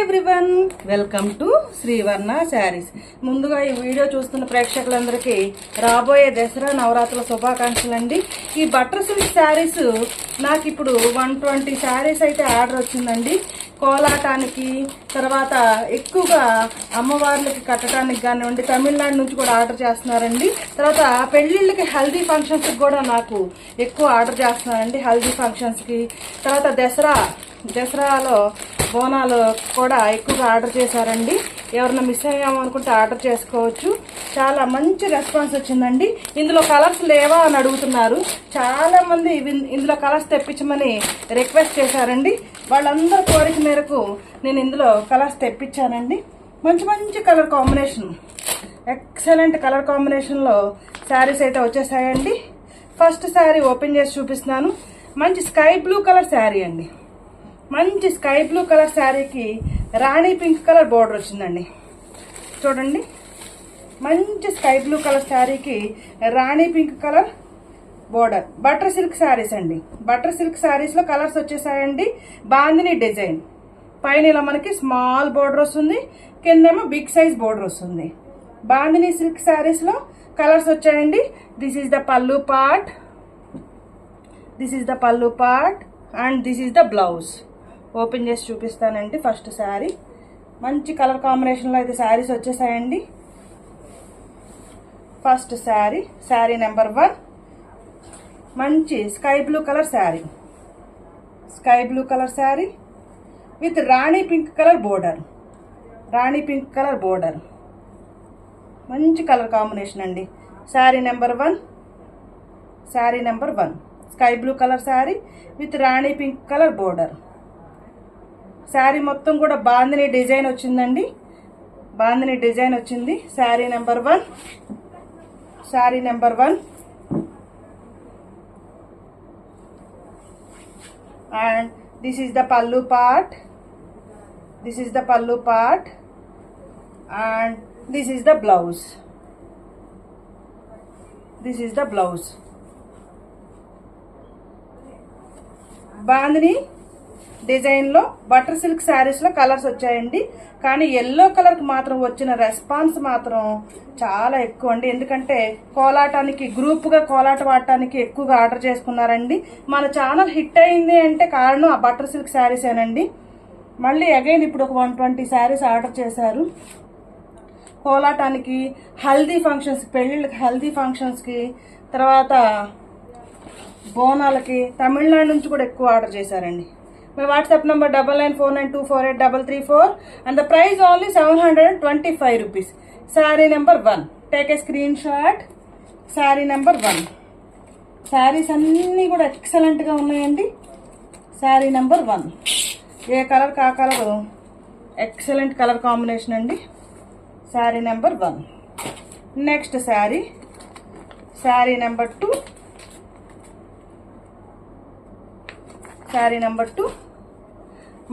Everyone, welcome to Srivarna sarees. ముందుగా ఈ video చూస్తున్న ప్రేక్షకులందరికీ రాబోయే దసరా నవరాత్రుల శుభాకాంక్షలు అండి. ఈ బటర్ సిల్క్ శారీస్ నాకు ఇప్పుడు 120 శారీస్ అయితే ఆర్డర్ వచ్చిందండి. కోలాటానికి, తర్వాత ఎక్కువగా అమ్మవార్లకి కట్టడానికి కానివ్వండి, తమిళనాడు నుంచి కూడా ఆర్డర్ చేస్తున్నారండి. తర్వాత పెళ్ళిళ్ళకి, హల్దీ ఫంక్షన్స్కి కూడా నాకు ఎక్కువ ఆర్డర్ చేస్తున్నారండి. హల్దీ ఫంక్షన్స్కి, తర్వాత దసరాలో బోనాలు కూడా ఎక్కువగా ఆర్డర్ చేశారండి. ఎవరన్నా మిస్ అయ్యాము అనుకుంటే ఆర్డర్ చేసుకోవచ్చు. చాలా మంచి రెస్పాన్స్ వచ్చిందండి. ఇందులో కలర్స్ లేవా అని అడుగుతున్నారు చాలామంది. ఇందులో కలర్స్ తెప్పించమని రిక్వెస్ట్ చేశారండి. వాళ్ళందరి కోరిక మేరకు నేను ఇందులో కలర్స్ తెప్పించానండి. మంచి మంచి కలర్ కాంబినేషన్, ఎక్సలెంట్ కలర్ కాంబినేషన్లో శారీస్ అయితే వచ్చేసాయండి. ఫస్ట్ శారీ ఓపెన్ చేసి చూపిస్తున్నాను. మంచి స్కై బ్లూ కలర్ శారీ అండి. మంచి స్కై బ్లూ కలర్ శారీకి రాణి పింక్ కలర్ బోర్డర్ వచ్చిందండి. చూడండి, మంచి స్కై బ్లూ కలర్ శారీకి rani pink colour border. Butter silk sarees అండి. బటర్ సిల్క్ శారీస్లో కలర్స్ వచ్చేసాయండి. బాందిని డిజైన్ పైన ఇలా మనకి స్మాల్ బోర్డర్ వస్తుంది, కిందేమో బిగ్ సైజ్ బోర్డర్ వస్తుంది. బాందిని సిల్క్ శారీస్లో కలర్స్ వచ్చాయండి. దిస్ ఈజ్ ద పల్లు పార్ట్, దిస్ ఈజ్ ద పల్లు part and this is the blouse. Open చేసి చూపిస్తానండి. ఫస్ట్ శారీ మంచి కలర్ కాంబినేషన్లో అయితే శారీస్ వచ్చేసాయండి. ఫస్ట్ శారీ, శారీ నెంబర్ 1, మంచి sky blue colour sari. Sky blue colour sari with Rani pink colour border. Rani pink colour border, మంచి colour combination అండి. Sari number 1, sari number 1 sky blue colour sari with Rani pink colour border. Sari మొత్తం కూడా bandhani design వచ్చిందండి. Bandhani design వచ్చింది. Sari number 1, sari number 1 and this is the పల్లు part, this is the పల్లు part and this is the blouse, this is the blouse. Bandhani డిజైన్లో butter silk శారీస్లో colours వచ్చాయండి. కానీ ఎల్లో కలర్కి మాత్రం వచ్చిన రెస్పాన్స్ మాత్రం చాలా ఎక్కువ అండి. ఎందుకంటే కోలాటానికి, గ్రూప్గా కోలాటం ఆడటానికి ఎక్కువగా ఆర్డర్ చేసుకున్నారండి. మన ఛానల్ హిట్ అయింది అంటే కారణం ఆ బటర్ సిల్క్ శారీసేనండి. మళ్ళీ అగైన్ ఇప్పుడు ఒక 120 శారీస్ ఆర్డర్ చేశారు. కోలాటానికి, హల్దీ ఫంక్షన్స్, పెళ్ళిళ్ళకి, హల్దీ ఫంక్షన్స్కి, తర్వాత బోనాలకి తమిళనాడు నుంచి కూడా ఎక్కువ ఆర్డర్ చేశారండి. My WhatsApp number 9949248334 and the price only 725 rupees. Saree number 1. Take a screenshot. Saree number 1. Sarees అన్నీ కూడా ఎక్సలెంట్గా ఉన్నాయండి. శారీ నెంబర్ 1. ఏ కలర్ కా కలర్ ఎక్సలెంట్ కలర్ కాంబినేషన్ అండి. Sari number 1. Next sari, sari number 2. Sari number 2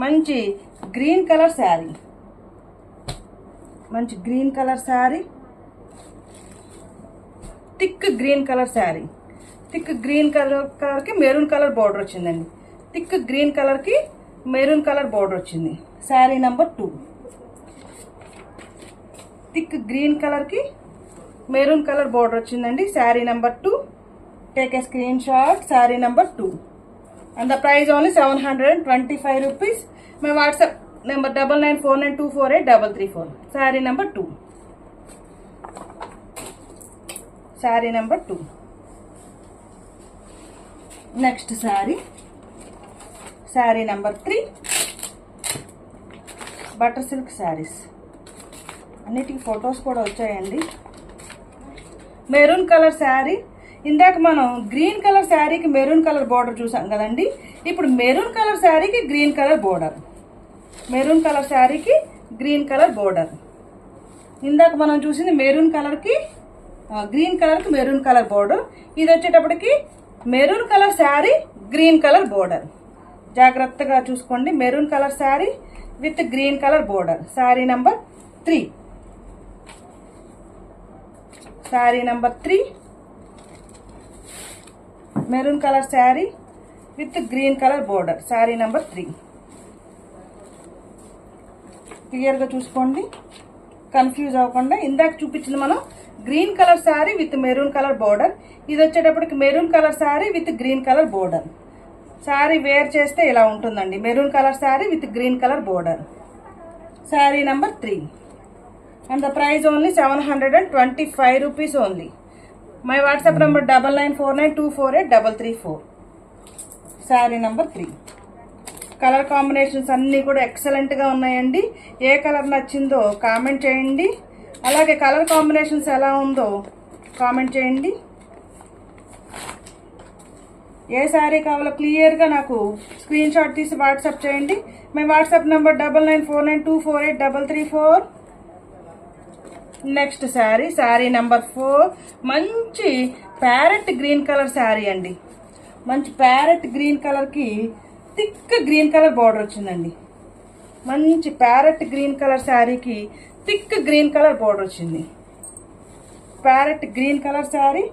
మంచి గ్రీన్ కలర్ శారీ. మంచి green colour sari, thick green colour sari. Thick green కలర్కి maroon colour border వచ్చిందండి. థిక్ గ్రీన్ కలర్కి మెరూన్ కలర్ బోర్డర్ వచ్చింది. శారీ నెంబర్ 2. థిక్ గ్రీన్ కలర్కి మెరూన్ కలర్ బోర్డర్ వచ్చిందండి. Sari number 2. Take a screen shot. Sari number 2 and the price only 725 rupees. My WhatsApp number 9949248334. Saree number 2. Saree number 2. Next saree, saree number 3. Butter silk sarees. అన్నిటికి photos కూడా వచ్చాయండి. Maroon colour sari. ఇందాక మనం green colour శారీకి maroon colour border చూసాం కదండి. ఇప్పుడు maroon colour శారీకి green colour border. Maroon colour శారీకి గ్రీన్ కలర్ బోర్డర్. ఇందాక మనం చూసింది మెరూన్ కలర్కి, గ్రీన్ కలర్కి మెరూన్ కలర్ బోర్డర్. ఇది వచ్చేటప్పటికి maroon colour sari, green colour border. జాగ్రత్తగా చూసుకోండి. Maroon colour sari with green colour border. Sari number 3. Sari number 3 maroon colour sari with green colour border. Sari number 3. క్లియర్గా చూసుకోండి, కన్ఫ్యూజ్ అవ్వకుండా. ఇందాక చూపించింది మనం green colour sari with maroon colour border. ఇది వచ్చేటప్పటికి maroon colour sari with green colour border. Sari wear చేస్తే ఇలా ఉంటుందండి, maroon colour sari with green colour border. Sari number 3 and the price only 725 rupees only. My WhatsApp number 9949248334. Sari number 3. Colour combinations అన్నీ కూడా ఎక్సలెంట్గా ఉన్నాయండి. ఏ colour నచ్చిందో కామెంట్ చేయండి, అలాగే కలర్ కాంబినేషన్స్ ఎలా ఉందో కామెంట్ చేయండి. ఏ శారీ కావాలో క్లియర్గా నాకు స్క్రీన్ షాట్ తీసి వాట్సాప్ చేయండి. My WhatsApp number 9949248334. Next sari, sari number 4. మంచి ప్యారెట్ గ్రీన్ కలర్ శారీ అండి. మంచి ప్యారెట్ గ్రీన్ కలర్కి థిక్ గ్రీన్ కలర్ బార్డర్ వచ్చిందండి. మంచి ప్యారెట్ గ్రీన్ కలర్ శారీకి థిక్ గ్రీన్ కలర్ బార్డర్ వచ్చింది. Parrot green colour sari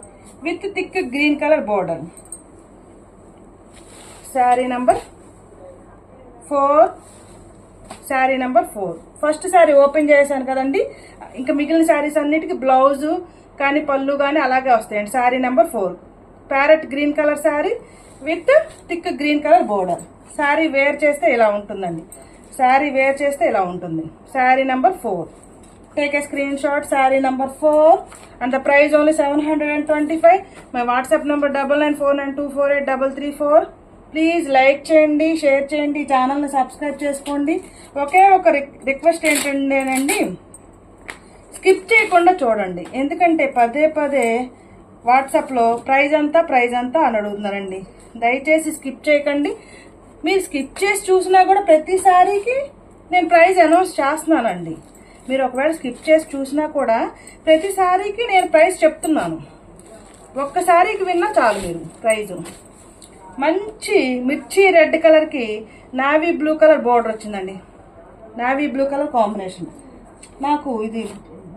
with thick green colour border. Sari number 4. Sari number 4. First sari open చేశాను కదండి, ఇంకా మిగిలిన శారీస్ అన్నిటికీ బ్లౌజు కానీ పళ్ళు కానీ అలాగే వస్తాయండి. Sari number 4 parrot green colour sari with thick green colour border. Sari wear చేస్తే ఇలా ఉంటుందండి, శారీ వేర్ చేస్తే ఇలా ఉంటుంది. Sari number 4. Take a screen shot. Sari number 4 and the price only 725. My WhatsApp number 9949248334. Please like చేయండి, షేర్ చేయండి, ఛానల్ని సబ్స్క్రైబ్ చేసుకోండి. ఒకే ఒక రిక్వెస్ట్ ఏంటంటేనండి, స్కిప్ చేయకుండా చూడండి. ఎందుకంటే పదే పదే వాట్సాప్లో ప్రైజ్ అంతా అని అడుగుతున్నారండి. దయచేసి స్కిప్ చేయకండి. మీరు స్కిప్ చేసి చూసినా కూడా ప్రతిసారికి నేను ప్రైజ్ అనౌన్స్ చేస్తున్నానండి. మీరు ఒకవేళ స్కిప్ చేసి చూసినా కూడా ప్రతిసారికి నేను ప్రైజ్ చెప్తున్నాను. ఒక్కసారికి విన్నా చాలు మీరు ప్రైజు. మంచి మిర్చి రెడ్ కలర్కి నావీ బ్లూ కలర్ బోర్డర్ వచ్చిందండి. Navy blue colour combination. నాకు ఇది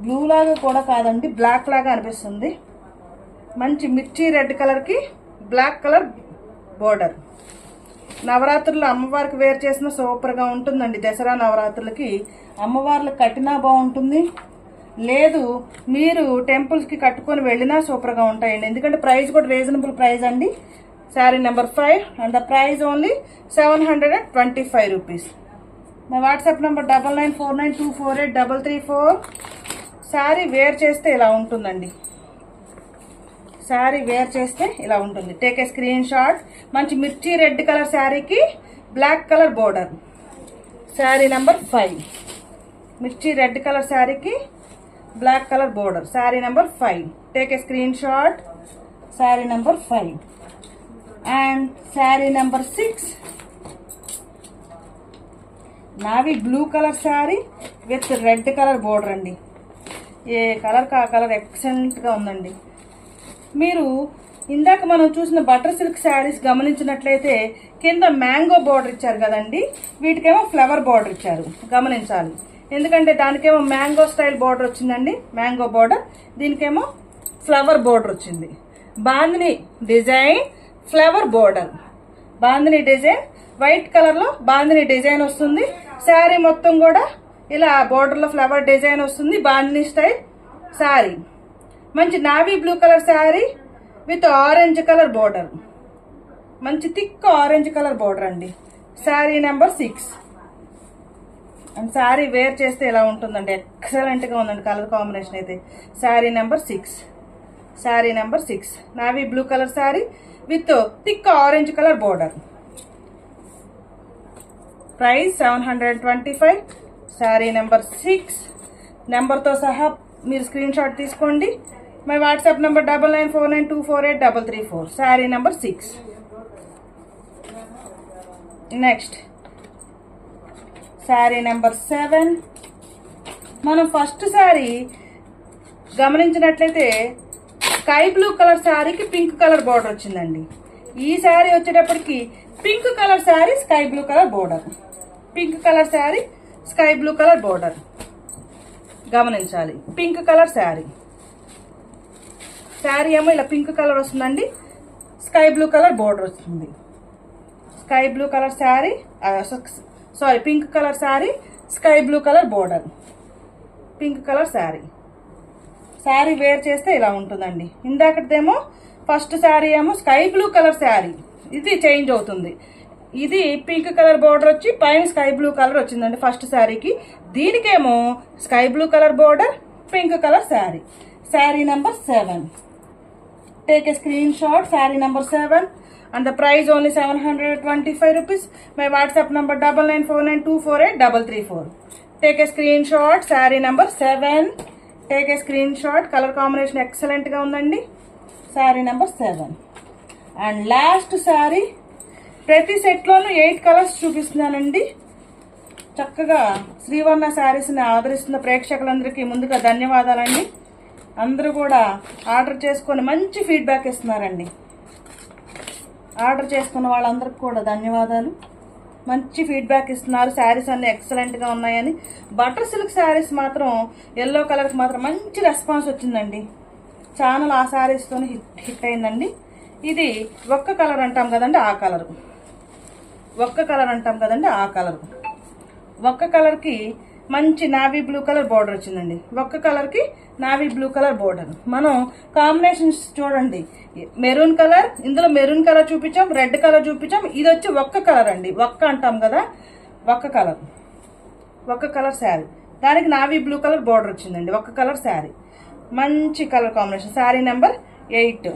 బ్లూ లాగా కూడా కాదండి, బ్లాక్ లాగా అనిపిస్తుంది. మంచి మిర్చి రెడ్ కలర్కి బ్లాక్ కలర్ బోర్డర్. నవరాత్రులు అమ్మవారికి వేర్ చేసిన సూపర్గా ఉంటుందండి. దసరా నవరాత్రులకి అమ్మవార్లకు కట్టినా బాగుంటుంది, లేదు మీరు టెంపుల్స్కి కట్టుకొని వెళ్ళినా సూపర్గా ఉంటాయండి. ఎందుకంటే ప్రైస్ కూడా రీజనబుల్ ప్రైస్ అండి. Sari number 5 and the price only 725 rupees. మా వాట్సాప్ నెంబర్ 9949248334. శారీ వేర్ చేస్తే ఇలా ఉంటుందండి, శారీ వేర్ చేస్తే ఇలా ఉంటుంది. Take a screen shot. మంచి మిర్చి రెడ్ కలర్ శారీకి black colour border. Sari number 5 మిర్చి రెడ్ కలర్ శారీకి black colour border. Sari number 5. Take a screen shot. Sari number 5 and sari number 6 navy blue colour sari with red colour border అండి. ఏ colour కా colour ఎక్సలెంట్గా ఉందండి. మీరు ఇందాక మనం చూసిన బటర్ సిల్క్ శారీస్ గమనించినట్లయితే కింద మ్యాంగో బోర్డర్ ఇచ్చారు కదండి, వీటికేమో ఫ్లవర్ బోర్డర్ ఇచ్చారు, గమనించాలి. ఎందుకంటే దానికేమో మ్యాంగో స్టైల్ బోర్డర్ వచ్చిందండి, మ్యాంగో బోర్డర్. దీనికేమో ఫ్లవర్ బోర్డర్ వచ్చింది. Bandhani design flower border. Bandhani design white కలర్లో బాందిని డిజైన్ వస్తుంది. శారీ మొత్తం కూడా ఇలా బోర్డర్లో ఫ్లవర్ డిజైన్ వస్తుంది. బాందిని స్టైల్ శారీ. మంచి navy blue colour sari with orange colour border. మంచి థిక్ ఆరెంజ్ కలర్ బోర్డర్ అండి. Sari number 6 and sari wear చేస్తే ఇలా ఉంటుందండి, ఎక్సలెంట్గా ఉందండి కలర్ కాంబినేషన్ అయితే. Sari number 6. Sari number 6 navy blue colour sari with thick orange colour border. Price 725. Sari number 6 నెంబర్తో సహా మీరు స్క్రీన్ షాట్ తీసుకోండి. My WhatsApp number 9949248334. Sari number 6. Next sari number 7. మనం ఫస్ట్ శారీ గమనించినట్లయితే స్కై బ్లూ కలర్ శారీకి పింక్ కలర్ బోర్డర్ వచ్చిందండి. ఈ శారీ వచ్చేటప్పటికి pink colour sari sky blue colour border. Pink colour sari sky blue colour border గమనించాలి. Pink colour sari. శారీ ఏమో ఇలా పింక్ కలర్ వస్తుందండి, స్కై బ్లూ కలర్ బోర్డర్ వస్తుంది. Sky blue colour sari pink colour sari sky blue colour border, pink colour sari. Sari wear చేస్తే ఇలా ఉంటుందండి. ఇందాకదేమో first sari ఏమో sky blue colour sari, ఇది చేంజ్ అవుతుంది. ఇది పింక్ కలర్ బోర్డర్ వచ్చి పైన స్కై బ్లూ కలర్ వచ్చిందండి ఫస్ట్ శారీకి. దీనికేమో sky blue colour border, pink colour sari. Sari number 7. Take a screen shot. Sari number 7 and the price only 725 rupees. My WhatsApp number 9949248334. Take a screenshot. Saree number 7. Take a screenshot. Color combination excellent ga undandi. Saree number 7. And last saree. ప్రతి set లోను 8 colours చూపిస్తున్నానండి. చక్కగా శ్రీవర్ణ శారీస్ ని ఆదరిస్తున్న ప్రేక్షకులందరికీ ముందుగా ధన్యవాదాలండి. అందరూ కూడా ఆర్డర్ చేసుకొని మంచి ఫీడ్బ్యాక్ ఇస్తున్నారండి. ఆర్డర్ చేసుకున్న వాళ్ళందరికీ కూడా ధన్యవాదాలు. మంచి ఫీడ్బ్యాక్ ఇస్తున్నారు. శారీస్ అన్ని ఎక్సలెంట్గా ఉన్నాయని. బటర్ సిల్క్ శారీస్ మాత్రం ఎల్లో కలర్కి మాత్రం మంచి రెస్పాన్స్ వచ్చిందండి. ఛానల్ ఆ శారీస్తో హిట్ అయిందండి. ఇది ఒక్క కలర్ అంటాం కదండి, ఆ కలర్. ఒక్క కలర్ అంటాం కదండి, ఆ కలర్. ఒక్క కలర్కి మంచి నావీ బ్లూ కలర్ బోర్డర్ వచ్చిందండి. ఒక్క కలర్కి నావీ బ్లూ కలర్ బోర్డర్. మనం కాంబినేషన్స్ చూడండి. మెరూన్ కలర్, ఇందులో మెరూన్ కలర్ చూపించాం, రెడ్ కలర్ చూపించాం. ఇది వచ్చి ఒక్క కలర్ అండి. ఒక్క అంటాం కదా, ఒక్క కలర్. ఒక్క కలర్ శారీ, దానికి నావీ బ్లూ కలర్ బోర్డర్ వచ్చిందండి. ఒక్క కలర్ శారీ, మంచి కలర్ కాంబినేషన్. శారీ నెంబర్ 8.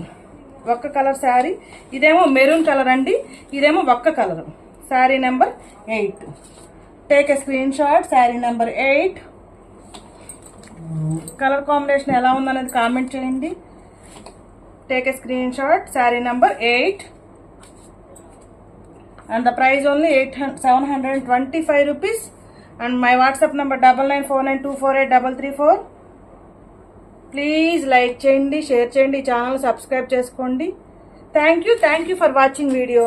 ఒక్క కలర్ శారీ. ఇదేమో మెరూన్ కలర్ అండి, ఇదేమో ఒక్క colour. Sari number 8. Take a screen shot. Sari number 8. Colour combination ఎలా ఉందనేది కామెంట్ చేయండి. Take a screen shot. Sari number 8 and the price only 725 rupees. And my WhatsApp number 9949248334. Please like చేయండి, share చేయండి, ఛానల్ సబ్స్క్రైబ్ చేసుకోండి. Thank you for watching video.